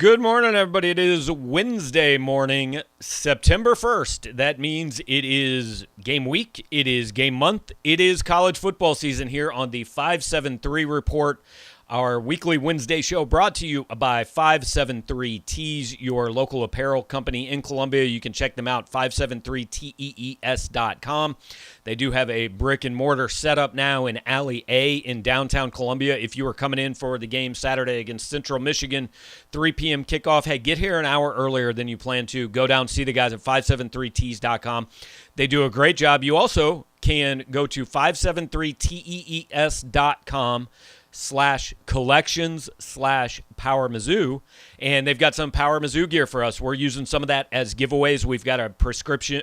Good morning, everybody. It is Wednesday morning, September 1st. That means it is game week, it is game month, it is college football season here on the 573 Report, our weekly Wednesday show brought to you by 573 Tees, your local apparel company in Columbia. You can check them out, 573tees.com. They do have a brick and mortar setup now in Alley A in downtown Columbia. If you are coming in for the game Saturday against Central Michigan, 3 p.m. kickoff, hey, get here an hour earlier than you plan to. Go down, see the guys at 573tees.com. They do a great job. You also can go to 573tees.com/collections/Power Mizzou, and they've got some Power Mizzou gear for us. We're using some of that as giveaways. We've got a prescription.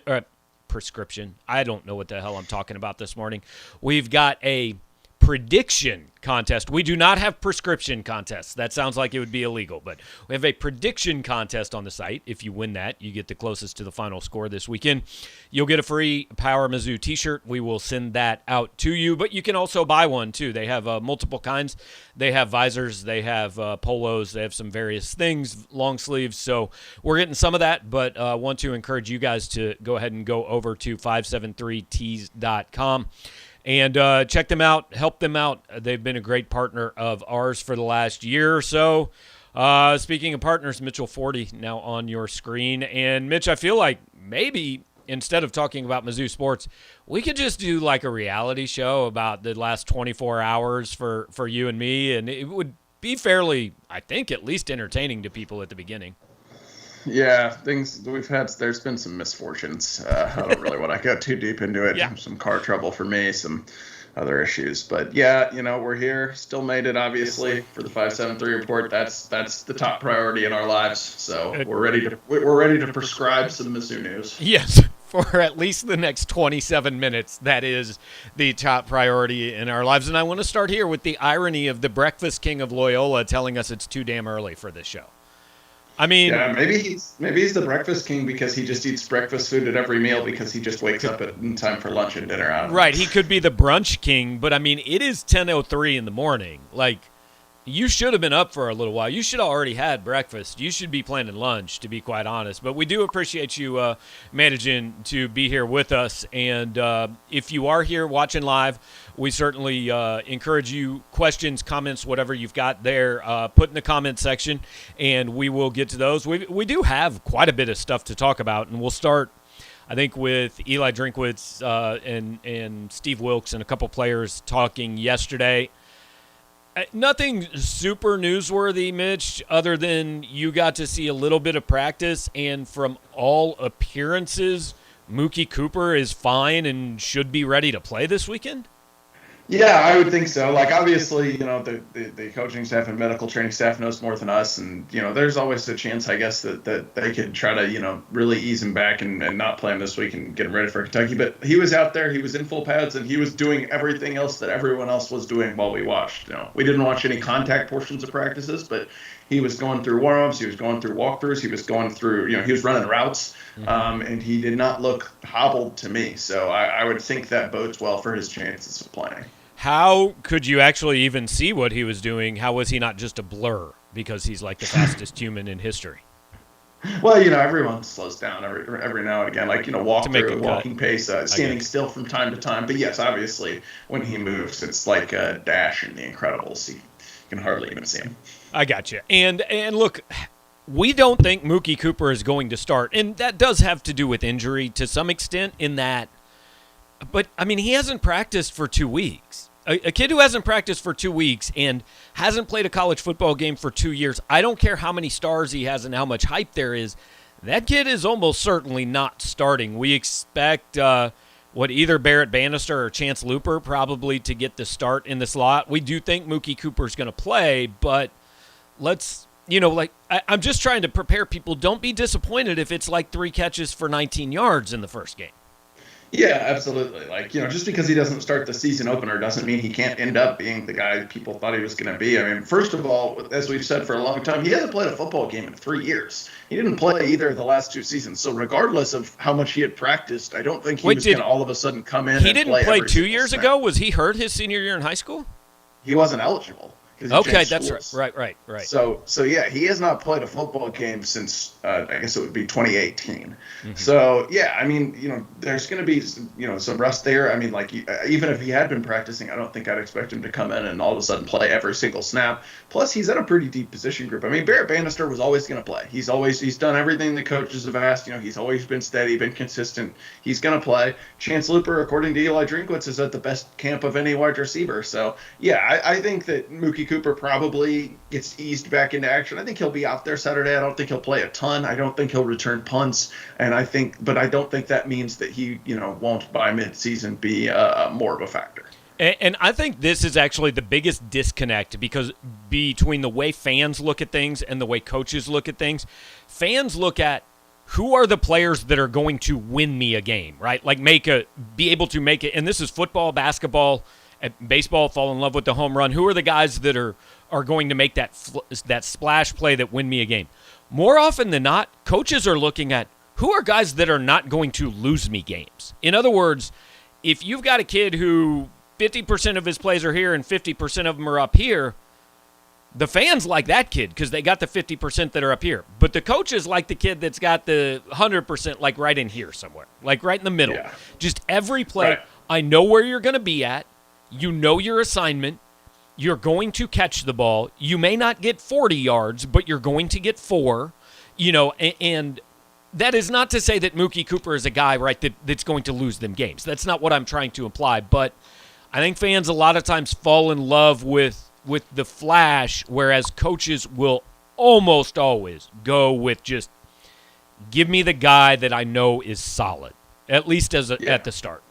I don't know what the hell I'm talking about this morning. We've got a prediction contest. We do not have prescription contests. That sounds like it would be illegal, but we have a prediction contest on the site. If you win that, you get the closest to the final score this weekend. You'll get a free Power Mizzou t-shirt. We will send that out to you, but you can also buy one too. They have multiple kinds. They have visors, they have polos, they have some various things, long sleeves. So we're getting some of that, but want to encourage you guys to go ahead and go over to 573tees.com. And check them out, help them out. They've been a great partner of ours for the last year or so. Speaking of partners, Mitchell Forde now on your screen. And, Mitch, I feel like maybe instead of talking about Mizzou sports, we could just do like a reality show about the last 24 hours for you and me. And it would be fairly, I think, at least entertaining to people at the beginning. Yeah, things we've had, there's been some misfortunes. I don't really want to go too deep into it. Yeah. Some car trouble for me, some other issues. But yeah, we're here, still made it, obviously, for the 573 Report. That's the top priority in our lives. So we're ready to prescribe some Mizzou news. Yes, for at least the next 27 minutes. That is the top priority in our lives. And I want to start here with the irony of the breakfast king of Loyola telling us it's too damn early for this show. I mean, yeah, maybe he's the breakfast king because he just eats breakfast food at every meal because he just wakes up in time for lunch and dinner. Right, he could be the brunch king, but I mean, it is 10:03 in the morning. Like, you should have been up for a little while. You should have already had breakfast. You should be planning lunch, to be quite honest. But we do appreciate you managing to be here with us. And if you are here watching live, we certainly encourage you, questions, comments, whatever you've got there, put in the comment section, and we will get to those. We do have quite a bit of stuff to talk about, and we'll start, I think, with Eli Drinkwitz and Steve Wilkes and a couple players talking yesterday. Nothing super newsworthy, Mitch, other than you got to see a little bit of practice, and from all appearances, Mookie Cooper is fine and should be ready to play this weekend? Yeah, I would think so. Like, obviously, the coaching staff and medical training staff knows more than us. And, there's always a chance, I guess, that they could try to, really ease him back and not play him this week and get him ready for Kentucky. But he was out there. He was in full pads, and he was doing everything else that everyone else was doing while we watched. We didn't watch any contact portions of practices, but he was going through warm-ups. He was going through walkthroughs. He was going through, he was running routes. And he did not look hobbled to me. So I would think that bodes well for his chances of playing. How could you actually even see what he was doing? How was he not just a blur because he's like the fastest human in history? Well, everyone slows down every now and again, like, walking pace, standing still from time to time. But yes, obviously, when he moves, it's like a Dash in The Incredibles. You can hardly even see him. I got you. And look, we don't think Mookie Cooper is going to start. And that does have to do with injury to some extent in that. But, I mean, he hasn't practiced for 2 weeks. A kid who hasn't practiced for 2 weeks and hasn't played a college football game for 2 years, I don't care how many stars he has and how much hype there is, that kid is almost certainly not starting. We expect either Barrett Bannister or Chance Looper probably to get the start in the slot. We do think Mookie Cooper's going to play, but let's, I'm just trying to prepare people. Don't be disappointed if it's like 3 catches for 19 yards in the first game. Yeah, absolutely. Like, just because he doesn't start the season opener doesn't mean he can't end up being the guy people thought he was going to be. I mean, first of all, as we've said for a long time, he hasn't played a football game in 3 years. He didn't play either of the last 2 seasons. So regardless of how much he had practiced, I don't think he was going to all of a sudden come in and play. He didn't play 2 years ago? Was he hurt his senior year in high school? He wasn't eligible. because he Okay, changed that's schools. right. So yeah, he has not played a football game since I guess it would be 2018. Mm-hmm. So yeah, I mean, there's going to be some rust there. I mean, like even if he had been practicing, I don't think I'd expect him to come in and all of a sudden play every single snap. Plus, he's in a pretty deep position group. I mean, Barrett Bannister was always going to play. He's done everything the coaches have asked. He's always been steady, been consistent. He's going to play. Chance Looper, according to Eli Drinkwitz, is at the best camp of any wide receiver. So yeah, I think that Mookie Cooper probably gets eased back into action. I think he'll be out there Saturday. I don't think he'll play a ton. I don't think he'll return punts, but I don't think that means that he, won't by midseason be more of a factor. And I think this is actually the biggest disconnect because between the way fans look at things and the way coaches look at things, fans look at who are the players that are going to win me a game, right? Like be able to make it. And this is football, basketball, baseball, fall in love with the home run. Who are the guys that are going to make that splash play that win me a game? More often than not, coaches are looking at who are guys that are not going to lose me games. In other words, if you've got a kid who 50% of his plays are here and 50% of them are up here, the fans like that kid because they got the 50% that are up here. But the coaches like the kid that's got the 100% like right in here somewhere, like right in the middle. Yeah. Just every play, Right. I know where you're going to be at. You know your assignment. You're going to catch the ball. You may not get 40 yards, but you're going to get 4. And that is not to say that Mookie Cooper is a guy, right, that's going to lose them games. That's not what I'm trying to imply. But I think fans a lot of times fall in love with the flash, whereas coaches will almost always go with just give me the guy that I know is solid, at least at the start.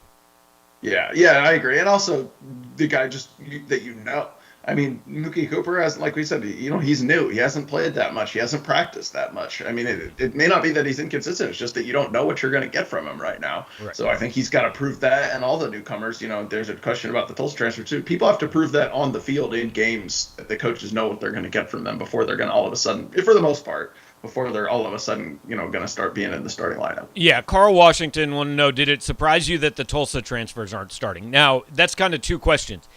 Yeah, I agree. And also the guy that I mean, Mookie Cooper hasn't, like we said, he's new. He hasn't played that much. He hasn't practiced that much. I mean, it may not be that he's inconsistent. It's just that you don't know what you're going to get from him right now. Right. So I think he's got to prove that. And all the newcomers, there's a question about the Tulsa transfer too. People have to prove that on the field in games that the coaches know what they're going to get from them before they're going to all of a sudden, for the most part, before they're all of a sudden, going to start being in the starting lineup. Yeah, Carl Washington wanted to know, did it surprise you that the Tulsa transfers aren't starting? Now, that's kind of two questions.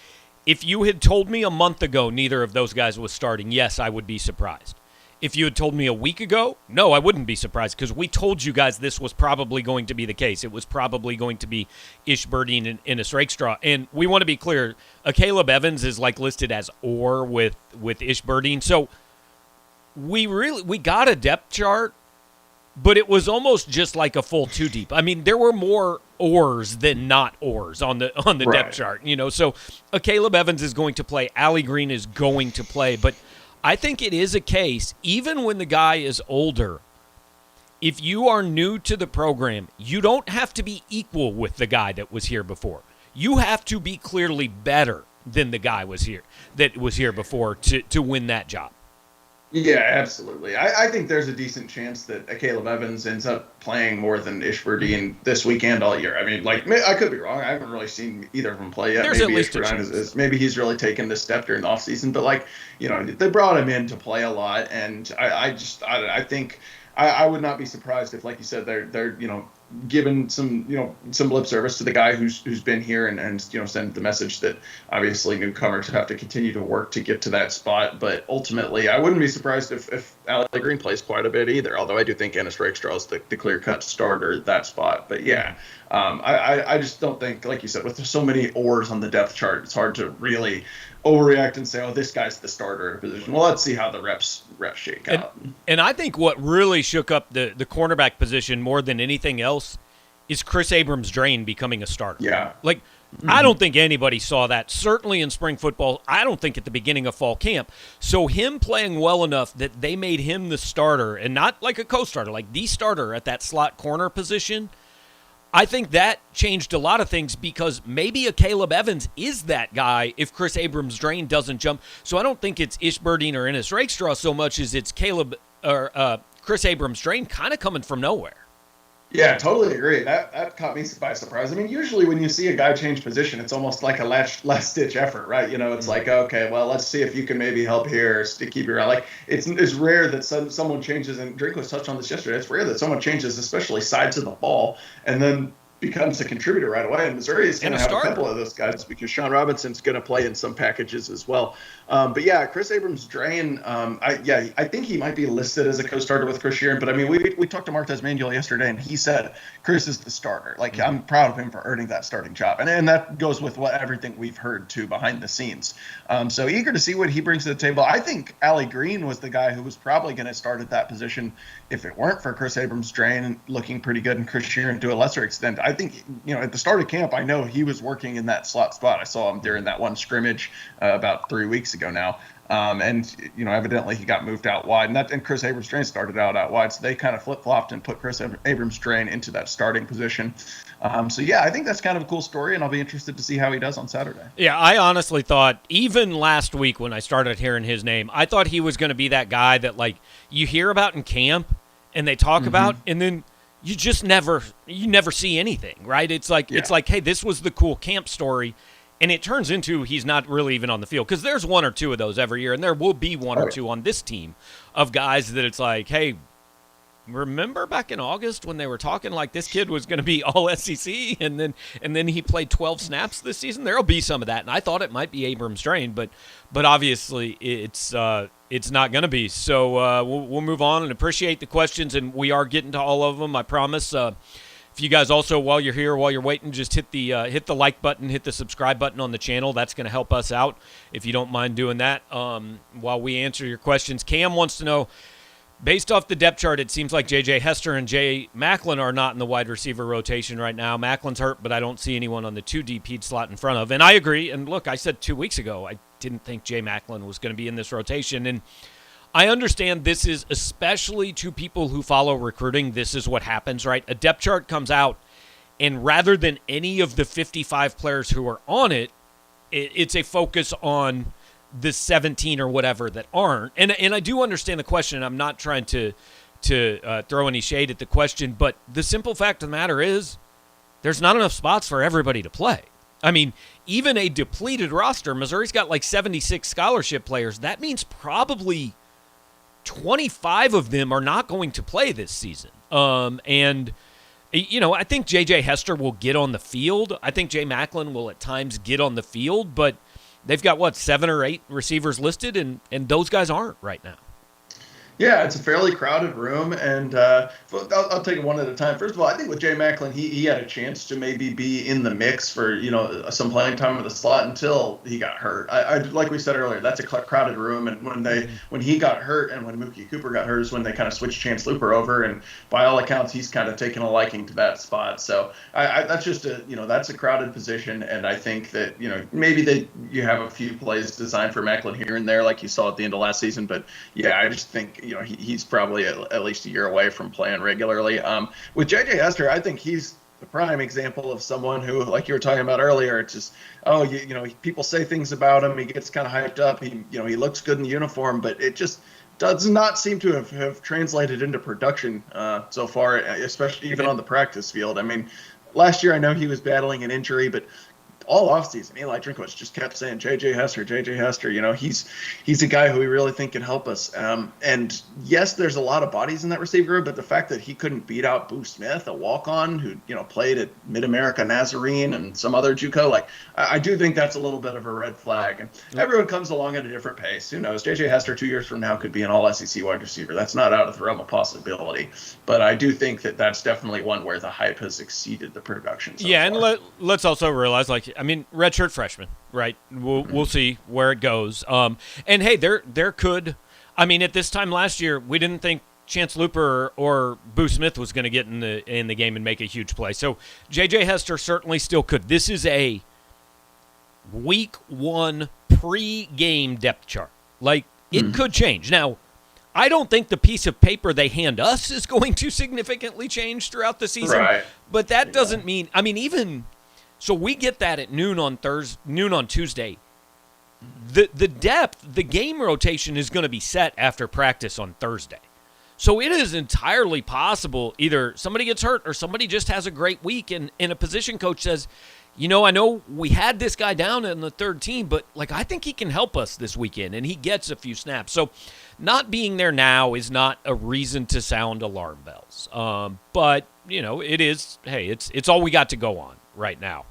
If you had told me a month ago neither of those guys was starting, yes, I would be surprised. If you had told me a week ago, no, I wouldn't be surprised because we told you guys this was probably going to be the case. It was probably going to be Ishberdine and Ennis Rakestraw. And we want to be clear, Caleb Evans is like listed as or with Ishberdine. So we got a depth chart, but it was almost just like a full 2 deep. I mean, there were more ors than not ors on the right. Depth chart, So Caleb Evans is going to play. Allie Green is going to play. But I think it is a case, even when the guy is older, if you are new to the program, you don't have to be equal with the guy that was here before. You have to be clearly better than the guy was here before to win that job. Yeah, absolutely. I think there's a decent chance that Caleb Evans ends up playing more than Ishberdine this weekend all year. I mean, I could be wrong. I haven't really seen either of them play yet. There's maybe at least a chance. Maybe he's really taken this step during the offseason. But, they brought him in to play a lot. And I think I would not be surprised if, like you said, they're given some lip service to the guy who's been here and send the message that obviously newcomers have to continue to work to get to that spot. But ultimately, I wouldn't be surprised if Allie Green plays quite a bit either, although I do think Ennis Rakestraw is the clear-cut starter at that spot. But yeah, I just don't think, like you said, with so many ors on the depth chart, it's hard to really overreact and say, oh, this guy's the starter position. Well, let's see how the reps shake out. And I think what really shook up the cornerback position more than anything else is Chris Abrams-Draine becoming a starter. Yeah. I don't think anybody saw that. Certainly in spring football, I don't think at the beginning of fall camp. So him playing well enough that they made him the starter and not like a co-starter, like the starter at that slot corner position, I think that changed a lot of things because maybe a Caleb Evans is that guy if Chris Abrams-Draine doesn't jump. So I don't think it's Ishberdine or Ennis Rakestraw so much as it's Chris Abrams-Draine kind of coming from nowhere. Yeah, totally agree. That caught me by surprise. I mean, usually when you see a guy change position, it's almost like a last-ditch effort, right? It's like, okay, well, let's see if you can maybe help here to keep you around. It's rare that someone changes, and Drake was touched on this yesterday. It's rare that someone changes, especially sides of the ball, and then becomes a contributor right away. And Missouri is going to have a couple of those guys because Sean Robinson's going to play in some packages as well. But yeah, Chris Abrams-Draine, I think he might be listed as a co-starter with Chris Sheeran. But I mean, we talked to Martez Manuel yesterday, and he said Chris is the starter. Like, I'm proud of him for earning that starting job, and that goes with everything we've heard too behind the scenes. So eager to see what he brings to the table. I think Allie Green was the guy who was probably going to start at that position if it weren't for Chris Abrams-Draine looking pretty good and Chris Sheeran to a lesser extent. I think, at the start of camp, I know he was working in that slot spot. I saw him during that one scrimmage about 3 weeks ago now. And evidently he got moved out wide, and Chris Abrams-Draine started out wide. So they kind of flip-flopped and put Chris Abrams-Draine into that starting position. So yeah, I think that's kind of a cool story, and I'll be interested to see how he does on Saturday. Yeah, I honestly thought, even last week when I started hearing his name, I thought he was going to be that guy that, like, you hear about in camp and they talk about, and then you just never see anything, right? It's like, hey, this was the cool camp story. And it turns into he's not really even on the field, because there's one or two of those every year, and there will be one or two on this team of guys that it's like, hey, remember back in August when they were talking like this kid was going to be all SEC, and then he played 12 snaps this season? There'll be some of that, and I thought it might be Abrams-Draine, but obviously it's not going to be. So we'll move on and appreciate the questions, and we are getting to all of them, I promise. If you guys also, while you're here, while you're waiting, just hit the like button, hit the subscribe button on the channel. That's going to help us out if you don't mind doing that while we answer your questions. Cam wants to know, based off the depth chart, it seems like J.J. Hester and Jay Macklin are not in the wide receiver rotation right now. Macklin's hurt, but I don't see anyone on the 2 DP slot in front of. And I agree. And look, I said 2 weeks ago I didn't think Jay Macklin was going to be in this rotation. And I understand this is, especially to people who follow recruiting, this is what happens, right? A depth chart comes out, and rather than any of the 55 players who are on it, it's a focus on the 17 or whatever that aren't. And I do understand the question. I'm not trying to throw any shade at the question, but the simple fact of the matter is there's not enough spots for everybody to play. I mean, even a depleted roster, Missouri's got like 76 scholarship players. That means probably 25 of them are not going to play this season. And, I think J.J. Hester will get on the field. I think Jay Macklin will at times get on the field, but they've got, 7 or 8 receivers listed, and those guys aren't right now. Yeah, it's a fairly crowded room, and I'll take it one at a time. First of all, I think with Jay Macklin, he had a chance to maybe be in the mix for some playing time in the slot until he got hurt. I like we said earlier, that's a crowded room, and when he got hurt and when Mookie Cooper got hurt is when they kind of switched Chance Looper over, and by all accounts, he's kind of taken a liking to that spot. So that's just that's a crowded position, and I think that maybe you have a few plays designed for Macklin here and there, like you saw at the end of last season, but yeah, I just think he's probably at least a year away from playing regularly. With J.J. Hester, I think he's the prime example of someone who, like you were talking about earlier, it's just, people say things about him. He gets kind of hyped up. He looks good in the uniform, but it just does not seem to have translated into production so far, especially even on the practice field. I mean, last year I know he was battling an injury, but all offseason, Eli Drinkwitz just kept saying, J.J. Hester. He's a guy who we really think can help us. And yes, there's a lot of bodies in that receiver room, but the fact that he couldn't beat out Boo Smith, a walk-on who, played at Mid-America Nazarene and some other JUCO, I do think that's a little bit of a red flag. And everyone comes along at a different pace. Who knows? J.J. Hester 2 years from now could be an all-SEC wide receiver. That's not out of the realm of possibility. But I do think that that's definitely one where the hype has exceeded the production so far. And let's also realize, redshirt freshman, right? We'll see where it goes. And hey, there could, at this time last year, we didn't think Chance Looper or Boo Smith was going to get in the game and make a huge play. So J.J. Hester certainly still could. This is a week 1 pre-game depth chart. It could change. Now, I don't think the piece of paper they hand us is going to significantly change throughout the season. Right. But that doesn't mean, even. So we get that at noon on Tuesday. The depth, the game rotation is going to be set after practice on Thursday. So it is entirely possible either somebody gets hurt or somebody just has a great week and a position coach says, I know we had this guy down in the third team, but like I think he can help us this weekend, and he gets a few snaps. So not being there now is not a reason to sound alarm bells. But it is. Hey, it's all we got to go on right now.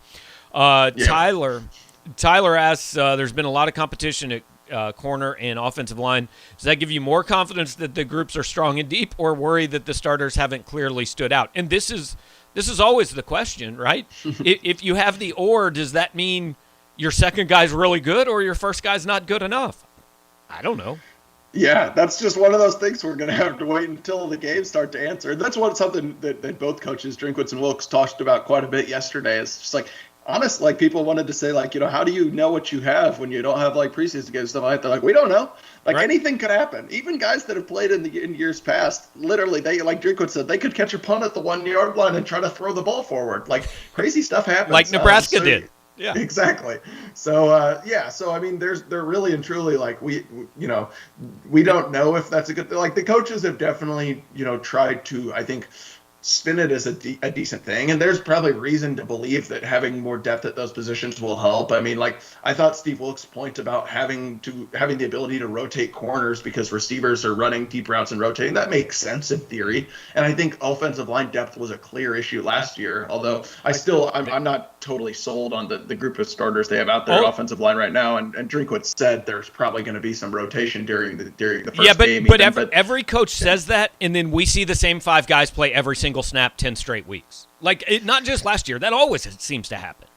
Tyler asks, there's been a lot of competition at corner and offensive line. Does that give you more confidence that the groups are strong and deep, or worry that the starters haven't clearly stood out? And this is always the question, right? If you have the does that mean your second guy's really good or your first guy's not good enough? I don't know. Yeah, that's just one of those things we're going to have to wait until the games start to answer. And that's something that both coaches, Drinkwitz and Wilkes, talked about quite a bit yesterday. It's just like, honest, like people wanted to say, like, how do you know what you have when you don't have like preseason games, stuff like that? They're like, we don't know. Like anything could happen. Even guys that have played in years past, literally, they, like Drinkwitz said, they could catch a punt at the 1 yard line and try to throw the ball forward. Like crazy stuff happens. Like Nebraska did. Yeah, exactly. So, so I mean, they're really and truly like we don't know if that's a good thing. Like the coaches have definitely, tried to, I think, spin it as a decent thing, and there's probably reason to believe that having more depth at those positions will help. I mean, like I thought Steve Wilkes' point about having the ability to rotate corners because receivers are running deep routes and rotating, that makes sense in theory. And I think offensive line depth was a clear issue last year, although I'm not totally sold on the group of starters they have out there at offensive line right now. And Drinkwitz said there's probably going to be some rotation during the first game. But every coach says that, and then we see the same five guys play every single snap 10 straight weeks. Like not just last year. That always seems to happen.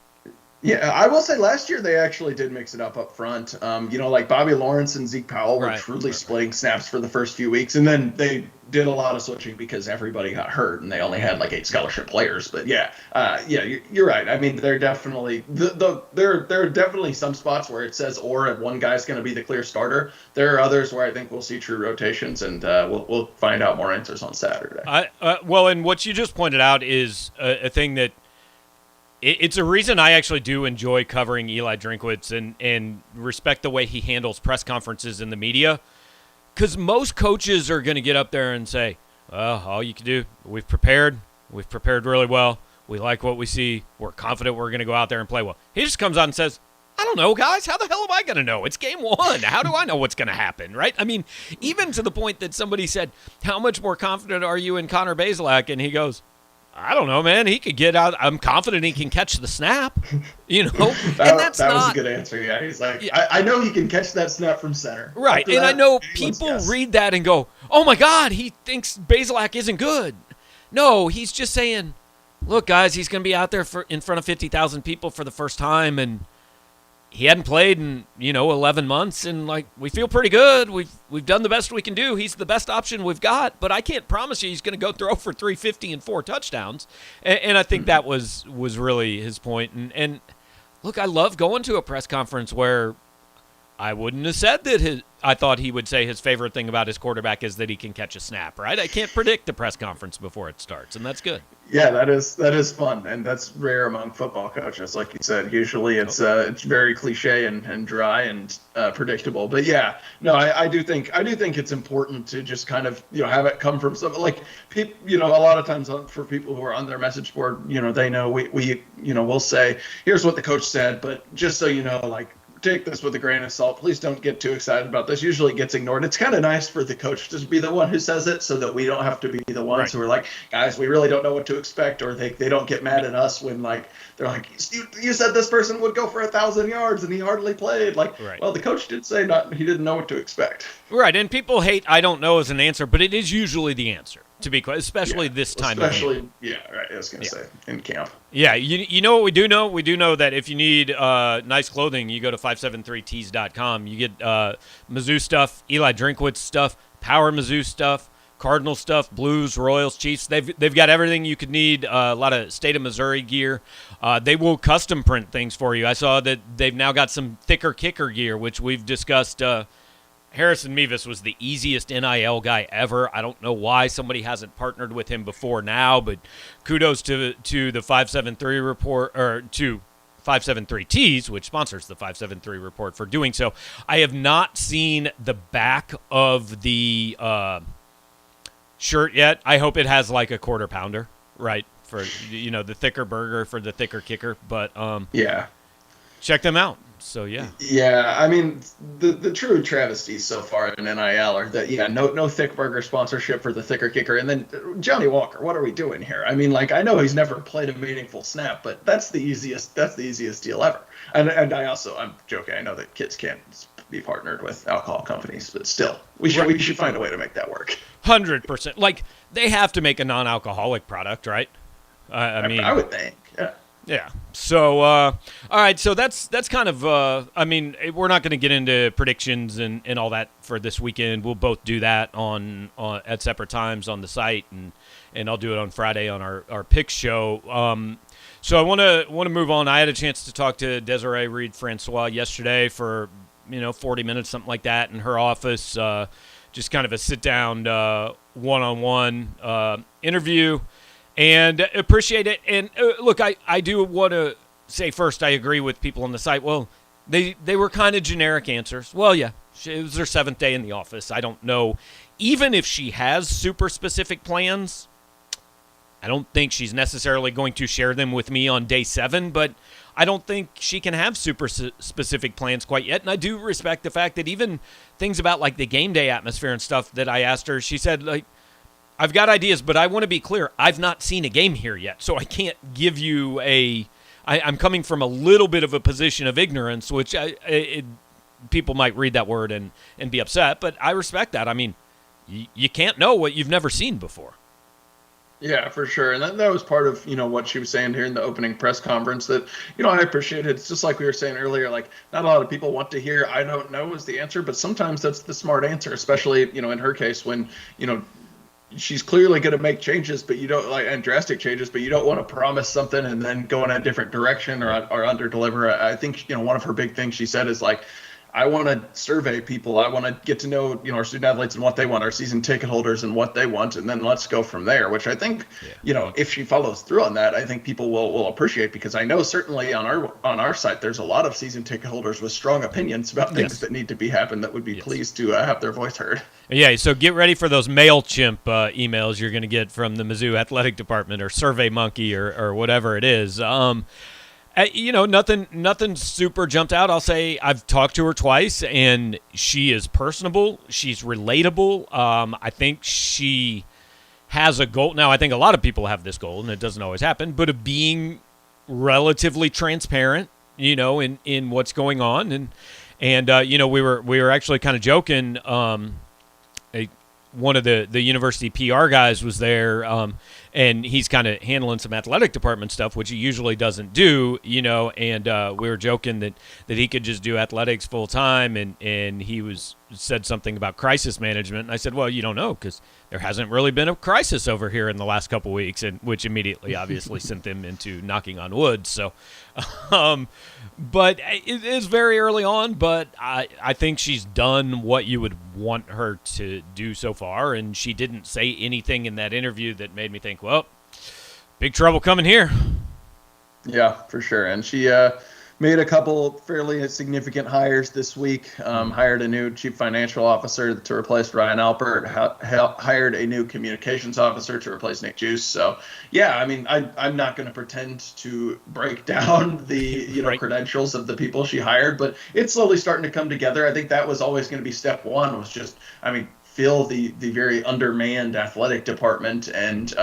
Yeah, I will say last year they actually did mix it up front. Like Bobby Lawrence and Zeke Powell were truly splitting snaps for the first few weeks, and then they did a lot of switching because everybody got hurt and they only had like 8 scholarship players. But you're right. I mean, they're definitely there are definitely some spots where it says and one guy's going to be the clear starter. There are others where I think we'll see true rotations, and we'll find out more answers on Saturday. And what you just pointed out is a thing that. It's a reason I actually do enjoy covering Eli Drinkwitz and respect the way he handles press conferences in the media, because most coaches are going to get up there and say, all you can do, we've prepared really well, we like what we see, we're confident we're going to go out there and play well. He just comes out and says, I don't know, guys. How the hell am I going to know? It's game 1. How do I know what's going to happen, right? I mean, even to the point that somebody said, how much more confident are you in Connor Bazelak? And he goes, I don't know, man. He could get out. I'm confident he can catch the snap, that was a good answer. Yeah, he's like, I know he can catch that snap from center. Right, and I know people read that and go, oh, my God, he thinks Bazelak isn't good. No, he's just saying, look, guys, he's going to be out there in front of 50,000 people for the first time, and he hadn't played in 11 months, and like we feel pretty good. We've done the best we can do. He's the best option we've got, but I can't promise you he's going to go throw for 350 and 4 touchdowns. And I think that was really his point. And look, I love going to a press conference where I wouldn't have said that I thought he would say his favorite thing about his quarterback is that he can catch a snap, right? I can't predict the press conference before it starts, and that's good. Yeah, that is fun, and that's rare among football coaches, like you said. Usually it's very cliche and dry and predictable. But yeah, no, I do think it's important to just kind of have it come from some, like people. A lot of times for people who are on their message board, they know we'll say, here's what the coach said, but just so you know, like, take this with a grain of salt. Please don't get too excited about this. Usually it gets ignored. It's kind of nice for the coach to be the one who says it so that we don't have to be the ones who are like, guys, we really don't know what to expect, or they don't get mad at us when like they're like, you said this person would go for 1,000 yards and he hardly played. Like, well, the coach did say he didn't know what to expect. Right, and people hate I don't know as an answer, but it is usually the answer. To be quite, especially this time of year. I was going to say, in camp. Yeah, you know what we do know? We do know that if you need nice clothing, you go to 573tees.com. You get Mizzou stuff, Eli Drinkwitz stuff, Power Mizzou stuff, Cardinal stuff, Blues, Royals, Chiefs. They've got everything you could need, a lot of State of Missouri gear. They will custom print things for you. I saw that they've now got some thicker kicker gear, which we've discussed. Harrison Mevis was the easiest NIL guy ever. I don't know why somebody hasn't partnered with him before now, but kudos to the 573 report, or to 573 Tees, which sponsors the 573 report, for doing so. I have not seen the back of the shirt yet. I hope it has like a quarter pounder right? For the thicker burger for the thicker kicker, but Yeah. check them out. So yeah. Yeah, I mean the true travesties so far in NIL are that no thick burger sponsorship for the thicker kicker, and then Johnny Walker, what are we doing here? I mean, like, I know he's never played a meaningful snap, but that's the easiest deal ever. And I'm joking. I know that kids can't be partnered with alcohol companies, but still, we should find a way to make that work. 100%. Like, they have to make a non-alcoholic product, right? I mean, I would think. Yeah. Yeah. So, all right. So that's kind of. I mean, we're not going to get into predictions and all that for this weekend. We'll both do that on at separate times on the site, and I'll do it on Friday on our pick show. So I want to move on. I had a chance to talk to Desiree Reed Francois yesterday for 40 minutes, something like that, in her office. Just kind of a sit down one-on-one interview. And appreciate it. And look, I do want to say first, I agree with people on the site. Well, they were kind of generic answers. Well, yeah, it was her 7th day in the office. I don't know. Even if she has super specific plans, I don't think she's necessarily going to share them with me on day 7, but I don't think she can have super specific plans quite yet. And I do respect the fact that even things about like the game day atmosphere and stuff that I asked her, she said, like, I've got ideas, but I want to be clear. I've not seen a game here yet, so I can't give you I'm coming from a little bit of a position of ignorance, which people might read that word and be upset, but I respect that. I mean, you can't know what you've never seen before. Yeah, for sure. And that was part of, what she was saying here in the opening press conference that, I appreciate it. It's just like we were saying earlier, like, not a lot of people want to hear, I don't know is the answer, but sometimes that's the smart answer, especially, in her case when, she's clearly going to make changes, but you don't and drastic changes, but you don't want to promise something and then go in a different direction or under deliver. I think, one of her big things she said is like, I want to survey people. I want to get to know, our student athletes and what they want, our season ticket holders and what they want, and then let's go from there, which I think, if she follows through on that, I think people will appreciate, because I know certainly on our site, there's a lot of season ticket holders with strong opinions about things that need to be happened that would be pleased to have their voice heard. Yeah, so get ready for those MailChimp emails you're going to get from the Mizzou Athletic Department or SurveyMonkey or whatever it is. Nothing super jumped out. I'll say I've talked to her twice, and she is personable. She's relatable. I think she has a goal. Now, I think a lot of people have this goal, and it doesn't always happen, but of being relatively transparent, in what's going on. And we were actually kind of joking. One of the university PR guys was there, and he's kind of handling some athletic department stuff, which he usually doesn't do, and we were joking that he could just do athletics full time, and he said something about crisis management, and I said, well, you don't know, because there hasn't really been a crisis over here in the last couple of weeks, and which immediately obviously sent them into knocking on wood. So, but it is very early on, but I think she's done what you would want her to do so far, and she didn't say anything in that interview that made me think, well, big trouble coming here. Yeah, for sure. And she made a couple fairly significant hires this week. Hired a new chief financial officer to replace Ryan Alpert. Hired a new communications officer to replace Nick Juice. So, yeah, I mean, I'm not going to pretend to break down the credentials of the people she hired, but it's slowly starting to come together. I think that was always going to be step one. Was just, fill the very undermanned athletic department and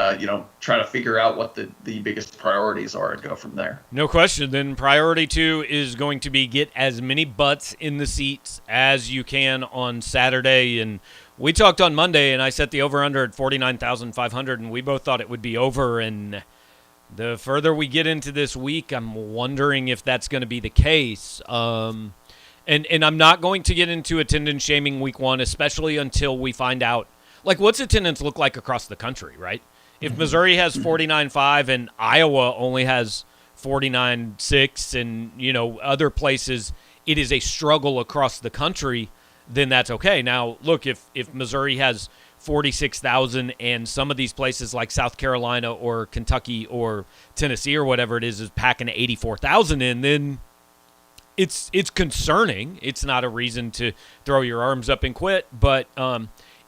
try to figure out what the biggest priorities are and go from there. No question. Then priority 2 is going to be get as many butts in the seats as you can on Saturday. And we talked on Monday, and I set the over-under at 49,500, and we both thought it would be over. And the further we get into this week, I'm wondering if that's going to be the case. And I'm not going to get into attendance shaming week 1, especially until we find out, like, what's attendance look like across the country, right? If Missouri has 49.5 and Iowa only has 49.6 and, other places, it is a struggle across the country, then that's okay. Now, look, if Missouri has 46,000 and some of these places like South Carolina or Kentucky or Tennessee or whatever it is packing 84,000 in, then it's concerning. It's not a reason to throw your arms up and quit. But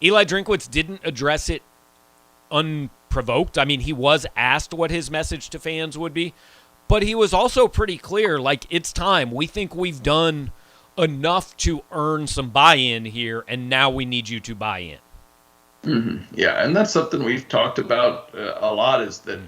Eli Drinkwitz didn't address it provoked. I mean, he was asked what his message to fans would be, but he was also pretty clear, like, it's time. We think we've done enough to earn some buy-in here, and now we need you to buy in. Mm-hmm. Yeah, and that's something we've talked about a lot, is that,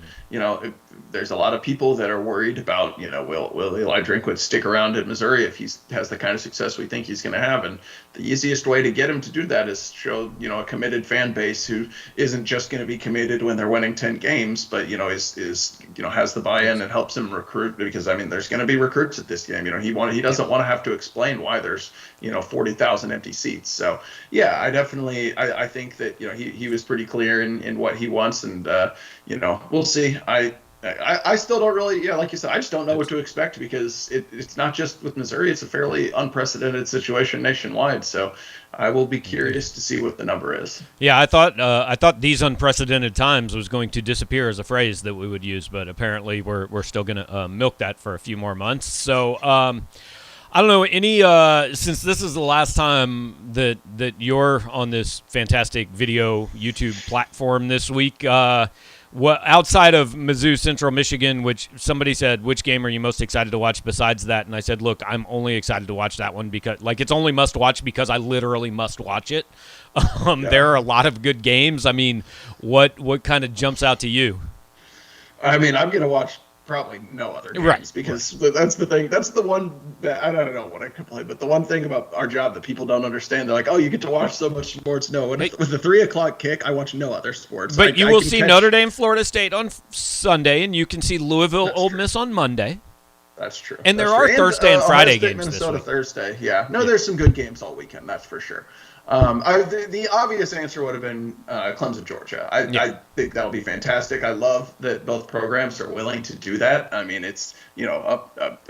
there's a lot of people that are worried about, will Eli Drinkwitz stick around at Missouri if he has the kind of success we think he's going to have? And the easiest way to get him to do that is show, a committed fan base who isn't just going to be committed when they're winning 10 games, but, is has the buy-in and helps him recruit, because, I mean, there's going to be recruits at this game. He doesn't want to have to explain why there's, 40,000 empty seats. So, yeah, I think that, he was pretty clear in what he wants, and, we'll see. I still don't really, like you said, I just don't know what to expect, because it's not just with Missouri. It's a fairly unprecedented situation nationwide. So I will be curious to see what the number is. Yeah, I thought these unprecedented times was going to disappear as a phrase that we would use, but apparently we're still going to milk that for a few more months. So I don't know, since this is the last time that you're on this fantastic video YouTube platform this week, what outside of Mizzou Central Michigan, which somebody said, which game are you most excited to watch besides that? And I said, look, I'm only excited to watch that one because, it's only must watch because I literally must watch it. There are a lot of good games. I mean, what kind of jumps out to you? I mean, I'm going to watch probably no other games, right, because that's the thing. That's the one that I don't know what I complain, but the one thing about our job that people don't understand, they're like, oh, you get to watch so much sports. No, with the 3:00 kick, I watch no other sports. But you will see Notre Dame, Florida State on Sunday, and you can see Louisville, Ole Miss on Monday. That's true. And there are Thursday and Friday games Minnesota this week. Thursday, yeah. No, there's some good games all weekend, that's for sure. The obvious answer would have been Clemson, Georgia. I think that'll be fantastic. I love that both programs are willing to do that. I mean, it's a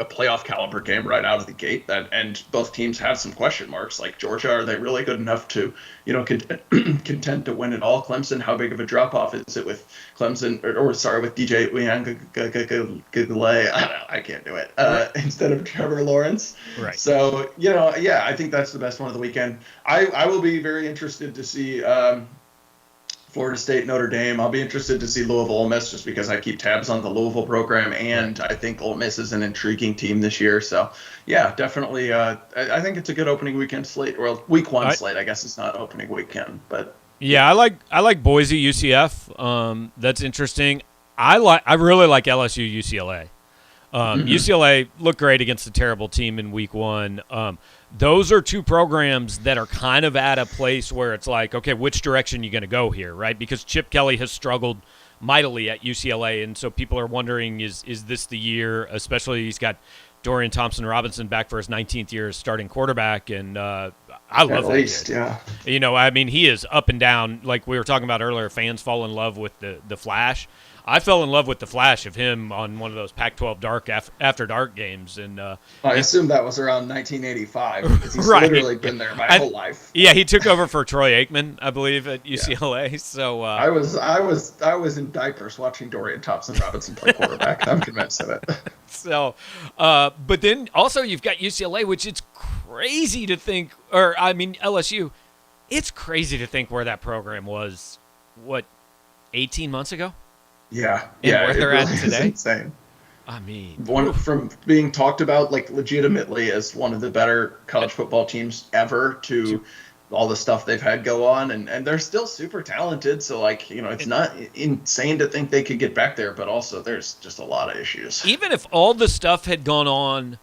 playoff caliber game right out of the gate. And both teams have some question marks. Like Georgia, are they really good enough to contend to win it all? Clemson, how big of a drop off is it with Clemson with DJ Uiagalelei? I can't do it. Instead of Trevor Lawrence. Right. So I think that's the best one of the weekend. I will be very interested to see Florida State, Notre Dame. I'll be interested to see Louisville, Ole Miss, just because I keep tabs on the Louisville program, and I think Ole Miss is an intriguing team this year. So, yeah, definitely. I think it's a good opening weekend slate. Well, week one slate. I guess it's not opening weekend, but yeah, I like Boise, UCF. That's interesting. I really like LSU, UCLA. UCLA looked great against a terrible team in week one. Those are two programs that are kind of at a place where it's like, okay, which direction are you going to go here, right? Because Chip Kelly has struggled mightily at UCLA, and so people are wondering, is this the year? Especially he's got Dorian Thompson-Robinson back for his 19th year as starting quarterback, and I love that kid. Yeah. I mean, he is up and down. Like we were talking about earlier, fans fall in love with the Flash. I fell in love with the flash of him on one of those Pac-12 after dark games, and I assume that was around 1985, because he's literally been there my whole life. Yeah, he took over for Troy Aikman, I believe, at UCLA. Yeah. So I was in diapers watching Dorian Thompson-Robinson play quarterback. I'm convinced of it. So, but then also you've got UCLA, which it's crazy to think, or I mean LSU, it's crazy to think where that program was, 18 months ago. Yeah, and where they're really at today. Insane. I mean, one from being talked about like legitimately as one of the better college football teams ever to all the stuff they've had go on, and they're still super talented. So it's not insane to think they could get back there, but also there's just a lot of issues. Even if all the stuff had gone on,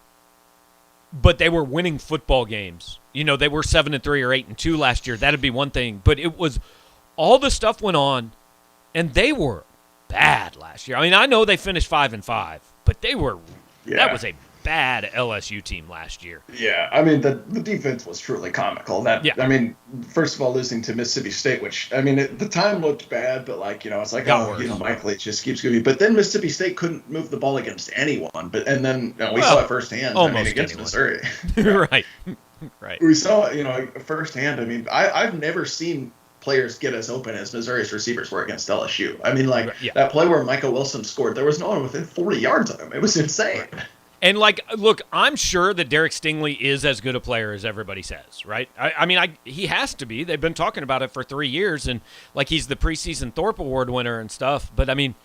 but they were winning football games, they were 7-3 or 8-2 last year, that'd be one thing. But it was all the stuff went on, and they were bad last year. I mean, I know they finished 5-5, but they were that was a bad LSU team last year. Yeah, I mean the defense was truly comical. I mean, first of all, losing to Mississippi State, which I mean at the time looked bad, but it's like Mike Leach just keeps giving. But then Mississippi State couldn't move the ball against anyone. And then we saw it firsthand. Against Missouri. Right. We saw it firsthand. I mean, I've never seen players get as open as Missouri's receivers were against LSU. I mean, that play where Michael Wilson scored, there was no one within 40 yards of him. It was insane. And, like, look, I'm sure that Derek Stingley is as good a player as everybody says, right? I mean, he has to be. They've been talking about it for 3 years, and, like, he's the preseason Thorpe Award winner and stuff. But, I mean,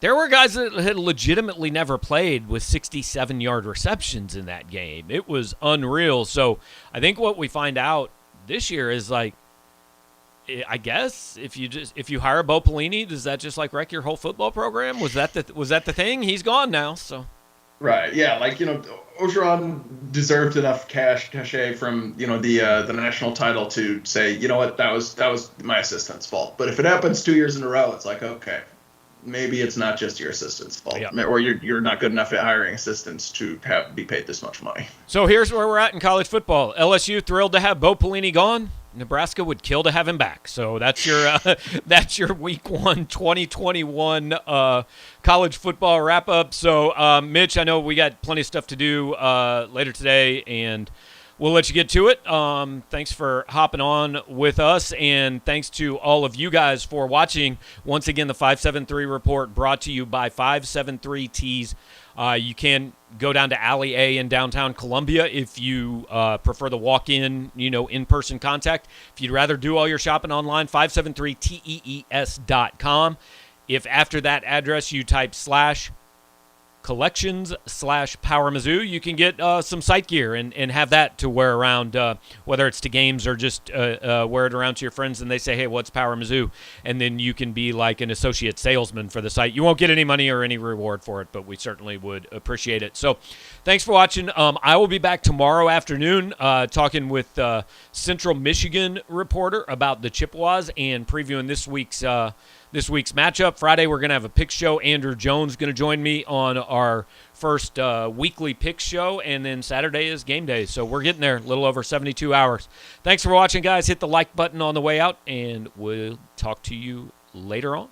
there were guys that had legitimately never played with 67-yard receptions in that game. It was unreal. So I think what we find out this year is, like, I guess if you hire Bo Pelini, does that just, like, wreck your whole football program? Was that the thing? He's gone now, so. Right. Yeah. Like, Orgeron deserved enough cachet from, the national title to say, you know what, that was my assistant's fault. But if it happens 2 years in a row, it's like, okay, maybe it's not just your assistant's fault, or you're not good enough at hiring assistants to be paid this much money. So here's where we're at in college football. LSU thrilled to have Bo Pelini gone. Nebraska would kill to have him back. So that's your Week 1 2021 college football wrap up. So Mitch, I know we got plenty of stuff to do later today, and we'll let you get to it. Thanks for hopping on with us, and thanks to all of you guys for watching. Once again, the 573 Report brought to you by 573 Tees. You can go down to Alley A in downtown Columbia if you prefer the walk-in, in-person contact. If you'd rather do all your shopping online, 573tees.com. If after that address you type /collections/Power Mizzou, you can get some site gear and have that to wear around, whether it's to games or just wear it around to your friends and they say, hey, what's Power Mizzou? And then you can be like an associate salesman for the site. You won't get any money or any reward for it, but we certainly would appreciate it. So thanks for watching. I will be back tomorrow afternoon talking with Central Michigan reporter about the Chippewas and previewing this week's matchup. Friday, we're going to have a pick show. Andrew Jones is going to join me on our first weekly pick show, and then Saturday is game day. So we're getting there, a little over 72 hours. Thanks for watching, guys. Hit the like button on the way out, and we'll talk to you later on.